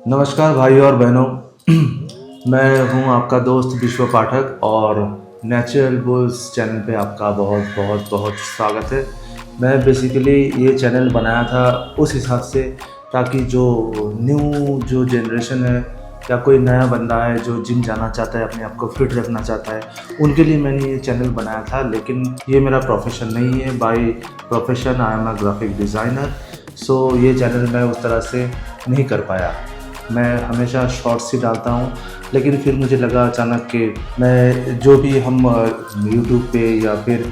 नमस्कार भाई और बहनों। मैं हूं आपका दोस्त विश्व पाठक और नेचुरल बुल्स चैनल पे आपका बहुत बहुत बहुत स्वागत है। मैं बेसिकली ये चैनल बनाया था उस हिसाब से ताकि जो न्यू जो जनरेशन है या कोई नया बंदा है जो जिम जाना चाहता है, अपने आप को फिट रखना चाहता है, उनके लिए मैंने ये चैनल बनाया था। लेकिन ये मेरा प्रोफेशन नहीं है। By profession I am a graphic designer. So ये चैनल मैं उस तरह से नहीं कर पाया। मैं हमेशा शॉर्ट्स ही डालता हूँ, लेकिन फिर मुझे लगा अचानक कि मैं जो भी हम यूट्यूब पे या फिर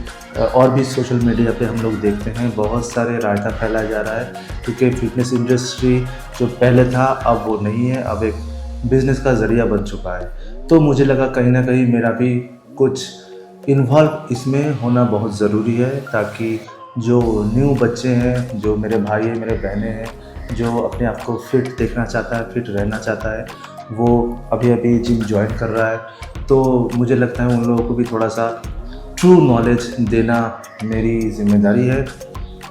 और भी सोशल मीडिया पे हम लोग देखते हैं, बहुत सारे रायता फैलाया जा रहा है क्योंकि फ़िटनेस इंडस्ट्री जो पहले था अब वो नहीं है, अब एक बिज़नेस का ज़रिया बन चुका है। तो मुझे लगा कहीं ना कहीं मेरा भी कुछ इन्वॉल्व इसमें होना बहुत ज़रूरी है, ताकि जो न्यू बच्चे हैं, जो मेरे भाई हैं, मेरे बहनें हैं, जो अपने आप को फिट देखना चाहता है, फिट रहना चाहता है, वो अभी अभी जिम ज्वाइन कर रहा है, तो मुझे लगता है उन लोगों को भी थोड़ा सा ट्रू नॉलेज देना मेरी ज़िम्मेदारी है।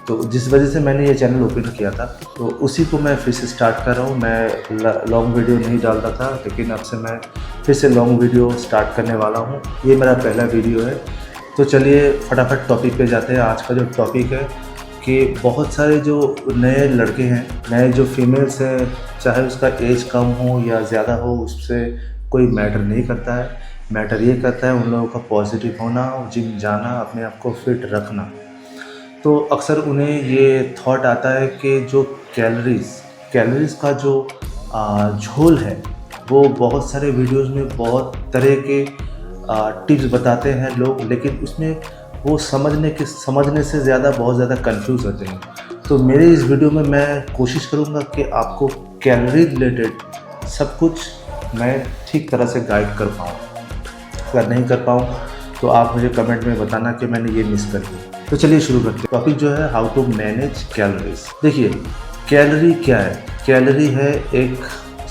तो जिस वजह से मैंने ये चैनल ओपन किया था, तो उसी को मैं फिर से स्टार्ट कर रहा हूँ। मैं लॉन्ग वीडियो नहीं डालता था, लेकिन अब से मैं फिर से लॉन्ग वीडियो स्टार्ट करने वाला हूँ। ये मेरा पहला वीडियो है। तो चलिए फटाफट टॉपिक पे जाते हैं। आज का जो टॉपिक है कि बहुत सारे जो नए लड़के हैं, नए जो फीमेल्स हैं, चाहे उसका एज कम हो या ज़्यादा हो, उससे कोई मैटर नहीं करता है। मैटर ये करता है उन लोगों का पॉजिटिव होना, जिम जाना, अपने आप को फिट रखना। तो अक्सर उन्हें ये थॉट आता है कि जो कैलोरीज़ का जो झोल है, वो बहुत सारे वीडियोस में बहुत तरह के टिप्स बताते हैं लोग, लेकिन उसमें वो समझने से ज़्यादा बहुत ज़्यादा कंफ्यूज होते हैं। तो मेरे इस वीडियो में मैं कोशिश करूँगा कि आपको कैलोरी रिलेटेड सब कुछ मैं ठीक तरह से गाइड कर पाऊँ। अगर नहीं कर पाऊँ तो आप मुझे कमेंट में बताना कि मैंने ये मिस कर दिया। तो चलिए शुरू करते हैं। टॉपिक जो है हाउ टू मैनेज कैलोरीज। देखिए, कैलोरी क्या है? कैलोरी है एक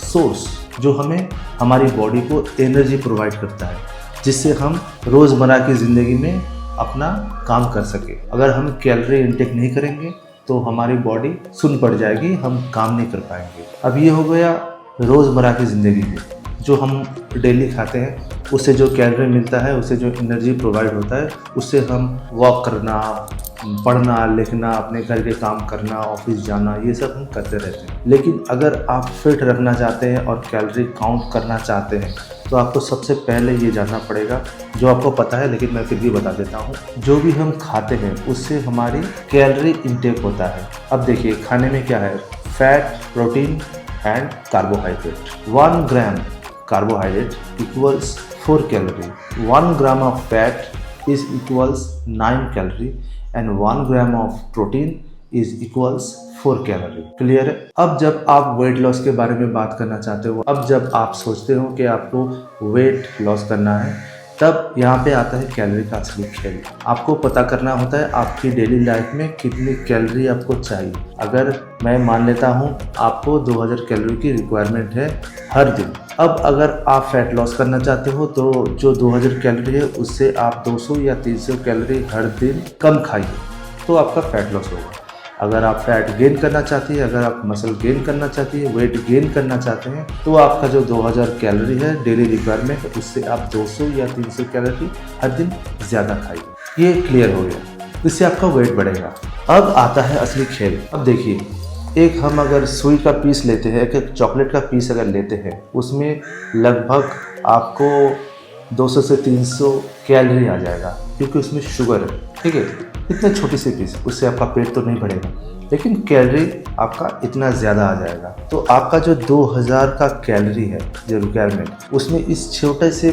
सोर्स जो हमें हमारी बॉडी को एनर्जी प्रोवाइड करता है, जिससे हम रोज़मर्रा की ज़िंदगी में अपना काम कर सके। अगर हम कैलोरी इंटेक नहीं करेंगे तो हमारी बॉडी सुन पड़ जाएगी, हम काम नहीं कर पाएंगे। अब ये हो गया रोज़मर्रा की ज़िंदगी में जो हम डेली खाते हैं, उससे जो कैलोरी मिलता है, उससे जो एनर्जी प्रोवाइड होता है, उससे हम वॉक करना, पढ़ना, लिखना, अपने घर के काम करना, ऑफिस जाना, ये सब हम करते रहते हैं। लेकिन अगर आप फिट रखना चाहते हैं और कैलोरी काउंट करना चाहते हैं, तो आपको सबसे पहले ये जानना पड़ेगा, जो आपको पता है लेकिन मैं फिर भी बता देता हूँ। जो भी हम खाते हैं उससे हमारी कैलोरी इंटेक होता है। अब देखिए, खाने में क्या है? Fat, protein and carbohydrate. 1 gram carbohydrate equals 4 calorie. 1 gram of fat is equals 9 calorie and 1 gram of protein is equals 4 calorie. Clear है? अब जब आप वेट लॉस के बारे में बात करना चाहते हो, अब जब आप सोचते हो कि आपको वेट लॉस करना है, तब यहाँ पे आता है कैलोरी का असली खेल। आपको पता करना होता है आपकी डेली लाइफ में कितनी कैलोरी आपको चाहिए। अगर मैं मान लेता हूँ आपको 2000 कैलोरी की रिक्वायरमेंट है हर दिन। अब अगर आप फैट लॉस करना चाहते हो तो जो 2000 कैलोरी है उससे आप 200 या 300 कैलोरी हर दिन कम खाइए, तो आपका फैट लॉस होगा। अगर आप फैट गेन करना चाहती है, अगर आप मसल गेन करना चाहती है, वेट गेन करना चाहते हैं, तो आपका जो 2000 कैलोरी है डेली रिक्वायरमेंट, उससे आप 200 या 300 कैलोरी हर दिन ज़्यादा खाइए। ये क्लियर हो गया, इससे आपका वेट बढ़ेगा। अब आता है असली खेल। अब देखिए, एक हम अगर सुई का पीस लेते हैं, एक चॉकलेट का पीस अगर लेते हैं, उसमें लगभग आपको 200 से 300 कैलोरी आ जाएगा, क्योंकि उसमें शुगर है। ठीक है, इतने छोटी सी पीस, उससे आपका पेट तो नहीं भरेगा, लेकिन कैलोरी आपका इतना ज़्यादा आ जाएगा। तो आपका जो 2000 का कैलोरी है जो रिक्वायरमेंट, उसमें इस छोटे से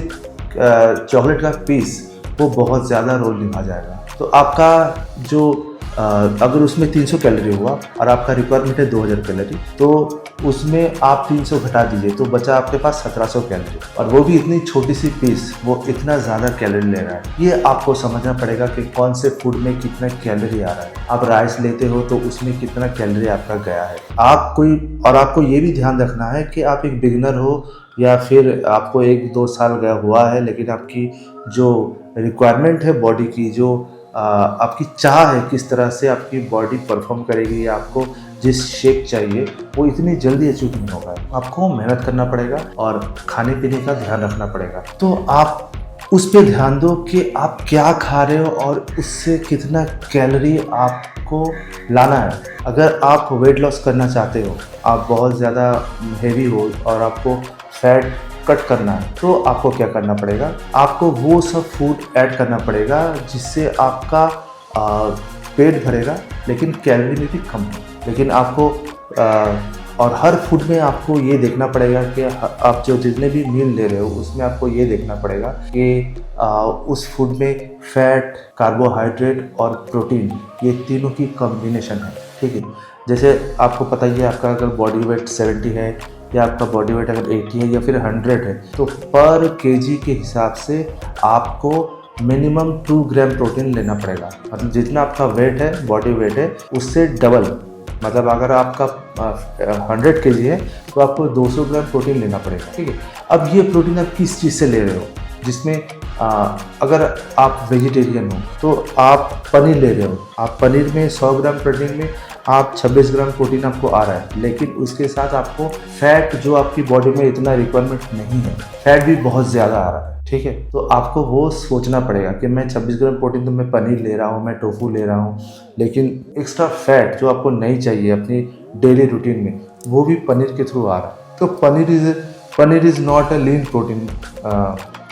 चॉकलेट का पीस वो बहुत ज़्यादा रोल निभा जाएगा। तो आपका जो अगर उसमें 300 कैलोरी हुआ और आपका रिक्वायरमेंट है 2000 कैलोरी, तो उसमें आप 300 घटा दीजिए तो बचा आपके पास 1700 कैलोरी, और वो भी इतनी छोटी सी पीस, वो इतना ज़्यादा कैलोरी ले रहा है। ये आपको समझना पड़ेगा कि कौन से फूड में कितना कैलोरी आ रहा है। आप राइस लेते हो तो उसमें कितना कैलोरी आपका गया है। आपको ये भी ध्यान रखना है कि आप एक बिगिनर हो या फिर आपको 1-2 साल गया हुआ है, लेकिन आपकी जो रिक्वायरमेंट है बॉडी की, जो आपकी चाह है किस तरह से आपकी बॉडी परफॉर्म करेगी, आपको जिस शेप चाहिए वो इतनी जल्दी अचीव नहीं होगा। आपको मेहनत करना पड़ेगा और खाने पीने का ध्यान रखना पड़ेगा। तो आप उस पे ध्यान दो कि आप क्या खा रहे हो और उससे कितना कैलोरी आपको लाना है। अगर आप वेट लॉस करना चाहते हो, आप बहुत ज़्यादा हेवी हो और आपको फैट कट करना है, तो आपको क्या करना पड़ेगा, आपको वो सब फूड ऐड करना पड़ेगा जिससे आपका पेट भरेगा लेकिन कैलोरी में भी कम हो। लेकिन आपको और हर फूड में आपको ये देखना पड़ेगा कि आप जो जितने भी मील ले रहे हो उसमें आपको ये देखना पड़ेगा कि उस फूड में फैट, कार्बोहाइड्रेट और प्रोटीन, ये तीनों की कॉम्बिनेशन है। ठीक है, जैसे आपको पता ही है, आपका अगर बॉडी वेट 70 है या आपका बॉडी वेट अगर 80 है या फिर 100 है, तो पर केजी के हिसाब से आपको मिनिमम 2 ग्राम प्रोटीन लेना पड़ेगा। मतलब जितना आपका वेट है, बॉडी वेट है, उससे डबल। मतलब अगर आपका 100 kg है तो आपको 200 ग्राम प्रोटीन लेना पड़ेगा। ठीक है, अब ये प्रोटीन आप किस चीज़ से ले रहे हो, जिसमें अगर आप वेजिटेरियन हो तो आप पनीर ले रहे हो, आप पनीर में 100 ग्राम प्रोटीन में आप 26 ग्राम प्रोटीन आपको आ रहा है, लेकिन उसके साथ आपको फैट जो आपकी बॉडी में इतना रिक्वायरमेंट नहीं है, फैट भी बहुत ज़्यादा आ रहा है। ठीक है, तो आपको वो सोचना पड़ेगा कि मैं 26 ग्राम प्रोटीन तो मैं पनीर ले रहा हूँ, मैं टोफू ले रहा हूँ, लेकिन एक्स्ट्रा फैट जो आपको नहीं चाहिए अपनी डेली रूटीन में, वो भी पनीर के थ्रू आ रहा है। तो paneer is not a lean protein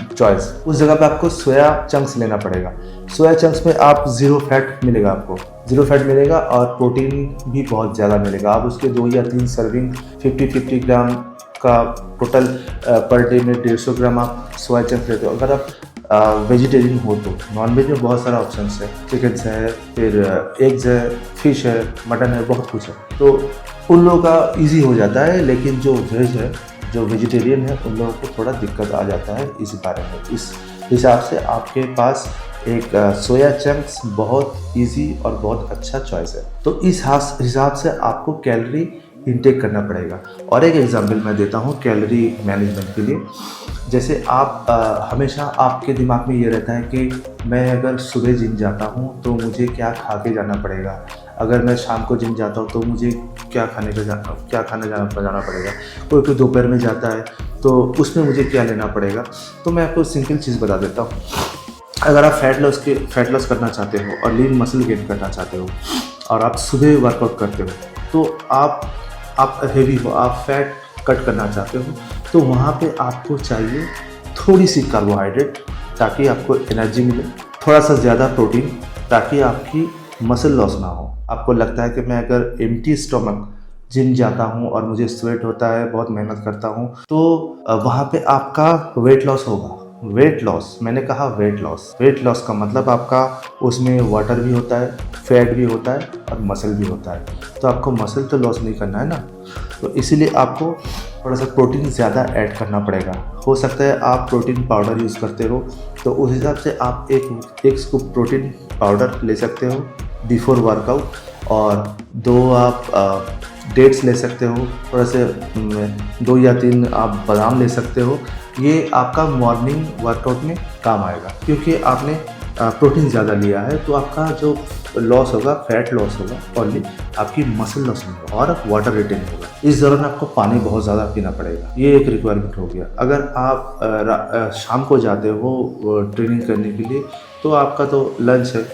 choice. उस जगह पे आपको सोया चंक्स लेना पड़ेगा। सोया चंक्स में आप ज़ीरो फैट मिलेगा, आपको ज़ीरो फैट मिलेगा और प्रोटीन भी बहुत ज़्यादा मिलेगा। आप उसके 2 या 3 सर्विंग 50-50 ग्राम का टोटल पर डे में 150 ग्राम आप सोया चंक्स लेते हो। अगर आप वेजिटेरियन हो तो नॉन वेज में बहुत सारा ऑप्शंस है, चिकन्स है, फिर एग्स है, फिश है, मटन है, बहुत कुछ है, तो उन लोगों का इजी हो जाता है। लेकिन जो वेज है, जो वेजिटेरियन है, उन लोगों को थोड़ा दिक्कत आ जाता है इस बारे में। इस हिसाब से आपके पास एक सोया चंक्स बहुत इजी और बहुत अच्छा चॉइस है। तो इस हिसाब से आपको कैलोरी इंटेक करना पड़ेगा। और एक एग्जांपल मैं देता हूँ कैलोरी मैनेजमेंट के लिए। जैसे आप हमेशा आपके दिमाग में ये रहता है कि मैं अगर सुबह जिम जाता हूँ तो मुझे क्या खा के जाना पड़ेगा, अगर मैं शाम को जिम जाता हूँ तो मुझे क्या खाने जाना पड़ेगा, कोई दोपहर में जाता है तो उसमें मुझे क्या लेना पड़ेगा। तो मैं आपको सिंपल चीज़ बता देता हूँ। अगर आप फैट लॉस करना चाहते हो और लीन मसल गेन करना चाहते हो और आप सुबह वर्कआउट करते हो, तो आप हेवी हो, आप फैट कट करना चाहते हो, तो वहाँ पे आपको चाहिए थोड़ी सी कार्बोहाइड्रेट ताकि आपको एनर्जी मिले, थोड़ा सा ज़्यादा प्रोटीन ताकि आपकी मसल लॉस ना हो। आपको लगता है कि मैं अगर एम्प्टी स्टमक जिम जाता हूँ और मुझे स्वेट होता है, बहुत मेहनत करता हूँ, तो वहाँ पे आपका वेट लॉस होगा। वेट लॉस, मैंने कहा वेट लॉस का मतलब आपका उसमें वाटर भी होता है, फैट भी होता है और मसल भी होता है। तो आपको मसल तो लॉस नहीं करना है ना, तो इसीलिए आपको थोड़ा सा प्रोटीन ज़्यादा ऐड करना पड़ेगा। हो सकता है आप प्रोटीन पाउडर यूज़ करते हो, तो उस हिसाब से आप एक स्कूप प्रोटीन पाउडर ले सकते हो बिफोर वर्कआउट, और 2 आप डेट्स ले सकते हो, थोड़ा से 2 या 3 आप बादाम ले सकते हो। ये आपका मॉर्निंग वर्कआउट में काम आएगा क्योंकि आपने प्रोटीन ज़्यादा लिया है। तो आपका जो लॉस होगा, फैट लॉस होगा, ओनली आपकी मसल लॉस नहीं होगा और वाटर रिटेन होगा। इस दौरान आपको पानी बहुत ज़्यादा पीना पड़ेगा, ये एक रिक्वायरमेंट हो गया। अगर आप शाम को जाते हो ट्रेनिंग करने के लिए, तो आपका तो लंच है,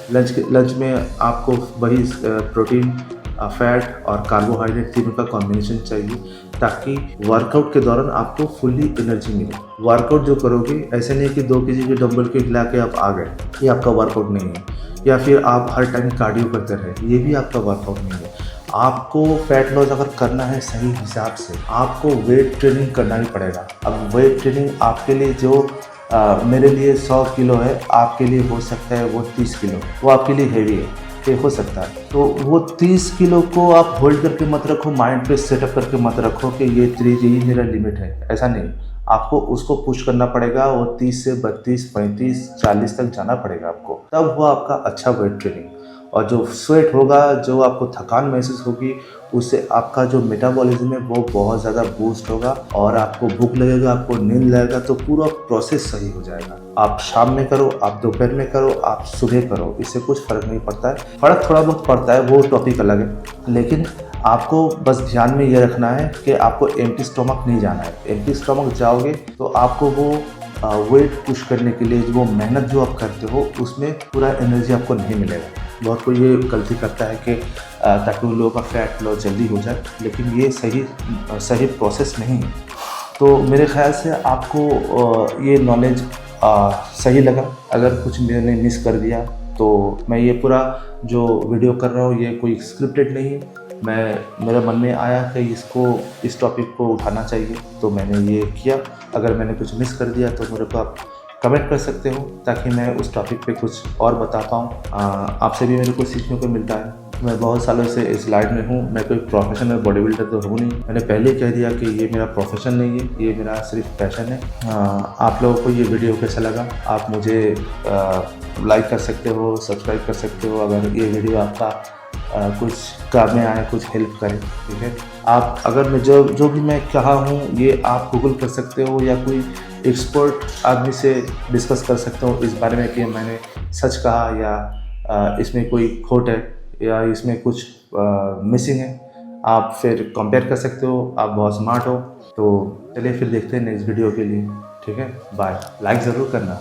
लंच में आपको वही प्रोटीन, फैट और कार्बोहाइड्रेट तीनों का कॉम्बिनेशन चाहिए ताकि वर्कआउट के दौरान आपको फुल्ली एनर्जी मिले। वर्कआउट जो करोगे, ऐसे नहीं कि 2 kg के डंबल के हिला के आप आ गए, ये आपका वर्कआउट नहीं है। या फिर आप हर टाइम कार्डियो करते रहे, ये भी आपका वर्कआउट नहीं है। आपको फैट लॉस अगर करना है सही हिसाब से, आपको वेट ट्रेनिंग करना ही पड़ेगा। अब वेट ट्रेनिंग आपके लिए जो मेरे लिए 100 किलो है, आपके लिए हो सकता है वो 30 किलो, वो आपके लिए हैवी है, ये हो सकता है। तो वो 30 किलो को आप होल्ड करके मत रखो, माइंड पे सेटअप करके मत रखो कि ये मेरा लिमिट है, ऐसा नहीं। आपको उसको पुश करना पड़ेगा, वो 30 से 32, 35, 40 तक जाना पड़ेगा आपको, तब वो आपका अच्छा वेट ट्रेनिंग। और जो स्वेट होगा, जो आपको थकान महसूस होगी, उससे आपका जो मेटाबॉलिज्म है वो बहुत ज़्यादा बूस्ट होगा और आपको भूख लगेगा, आपको नींद लगेगा, तो पूरा प्रोसेस सही हो जाएगा। आप शाम में करो, आप दोपहर में करो, आप सुबह करो, इससे कुछ फ़र्क नहीं पड़ता है। फ़र्क थोड़ा बहुत पड़ता है, वो टॉपिक अलग है, लेकिन आपको बस ध्यान में ये रखना है कि आपको एम्प्टी स्टमक नहीं जाना है। एम्प्टी स्टमक जाओगे तो आपको वो वेट पुश करने के लिए वो मेहनत जो आप करते हो उसमें पूरा एनर्जी आपको नहीं मिलेगा। बहुत कोई ये गलती करता है कि ताकि उन लोगों का फैट लॉस जल्दी हो जाए, लेकिन ये सही प्रोसेस नहीं है। तो मेरे ख्याल से आपको ये नॉलेज सही लगा। अगर कुछ मैंने मिस कर दिया तो मैं ये पूरा जो वीडियो कर रहा हूँ ये कोई स्क्रिप्टेड नहीं है। मेरे मन में आया कि इस टॉपिक को उठाना चाहिए तो मैंने ये किया। अगर मैंने कुछ मिस कर दिया तो मेरे को आप कमेंट कर सकते हो ताकि मैं उस टॉपिक पे कुछ और बता पाऊँ। आपसे भी मेरे को सीखने को मिलता है। मैं बहुत सालों से इस लाइन में हूँ। मैं कोई प्रोफेशनल बॉडी बिल्डर तो हूँ नहीं। मैंने पहले ही कह दिया कि ये मेरा प्रोफेशन नहीं है, ये मेरा सिर्फ पैशन है। आप लोगों को ये वीडियो कैसा लगा आप मुझे लाइक कर सकते हो, सब्सक्राइब कर सकते हो अगर ये वीडियो आपका कुछ काम में आए, कुछ हेल्प करे। ठीक है, आप अगर मैं जो भी मैं कहा हूँ ये आप गूगल कर सकते हो या कोई एक्सपर्ट आदमी से डिस्कस कर सकते हो इस बारे में कि मैंने सच कहा या इसमें कोई खोट है या इसमें कुछ मिसिंग है। आप फिर कंपेयर कर सकते हो। आप बहुत स्मार्ट हो। तो चलिए फिर देखते हैं नेक्स्ट वीडियो के लिए। ठीक है, बाय। लाइक ज़रूर करना।